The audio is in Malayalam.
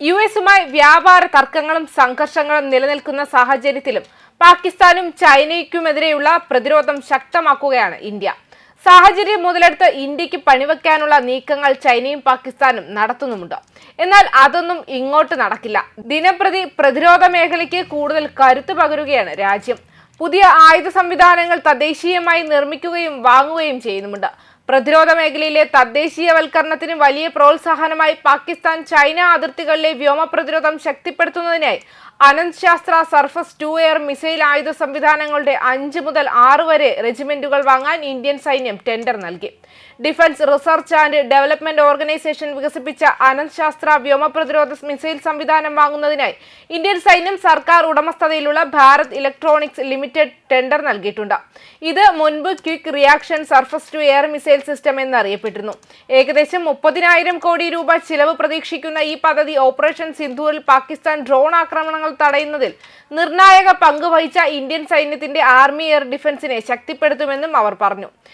യുഎസുമായി വ്യാപാര തർക്കങ്ങളും സംഘർഷങ്ങളും നിലനിൽക്കുന്ന സാഹചര്യത്തിലും പാകിസ്ഥാനും ചൈനയ്ക്കുമെതിരെയുള്ള പ്രതിരോധം ശക്തമാക്കുകയാണ് ഇന്ത്യ. സാഹചര്യം മുതലെടുത്ത് ഇന്ത്യക്ക് പണിവെക്കാനുള്ള നീക്കങ്ങൾ ചൈനയും പാകിസ്ഥാനും നടത്തുന്നുമുണ്ട്. എന്നാൽ അതൊന്നും ഇങ്ങോട്ട് നടക്കില്ല. ദിനംപ്രതി പ്രതിരോധ മേഖലയ്ക്ക് കൂടുതൽ കരുത്ത് പകരുകയാണ് രാജ്യം. പുതിയ ആയുധ സംവിധാനങ്ങൾ തദ്ദേശീയമായി നിർമ്മിക്കുകയും വാങ്ങുകയും ചെയ്യുന്നുമുണ്ട്. പ്രതിരോധ മേഖലയിലെ തദ്ദേശീയവൽക്കരണത്തിന് വലിയ പ്രോത്സാഹനമായി പാകിസ്ഥാൻ ചൈന അതിർത്തികളിലെ വ്യോമ പ്രതിരോധം ശക്തിപ്പെടുത്തുന്നതിനായി അനന്ത് ശാസ്ത്ര സർഫസ് 2 എയർ മിസൈൽ ആയുധ സംവിധാനങ്ങളുടെ 5 മുതൽ 6 വരെ റെജിമെന്റുകൾ വാങ്ങാൻ ഇന്ത്യൻ സൈന്യം ടെൻഡർ നൽകി. Defence research and development organisation വികസിപ്പിച്ച അനന്ത് ശാസ്ത്ര വ്യോമ പ്രതിരോധ മിസൈൽ സംവിധാനം വാങ്ങുന്നതിനായി ഇന്ത്യൻ സൈന്യം സർക്കാർ ഉടമസ്ഥതയിലുള്ള ഭാരത് ഇലക്ട്രോണിക്സ് ലിമിറ്റഡ് ടെൻഡർ നൽകിയിട്ടുണ്ട്. ഇത് മുൻപ് quick reaction surface 2 air missile system എന്നറിയപ്പെട്ടിരുന്നു. ഏകദേശം 30,000 കോടി രൂപ ചിലവ് പ്രതീക്ഷിക്കുന്ന ഈ പദ്ധതി ഓപ്പറേഷൻ സിന്ധുവിൽ പാകിസ്ഥാൻ ഡ്രോൺ ആക്രമണങ്ങൾ തടയുന്നതിൽ നിർണായക പങ്ക് വഹിച്ച ഇന്ത്യൻ സൈന്യത്തിന്റെ ആർമി എയർ ഡിഫൻസിനെ ശക്തിപ്പെടുത്തുമെന്നും അവർ പറഞ്ഞു.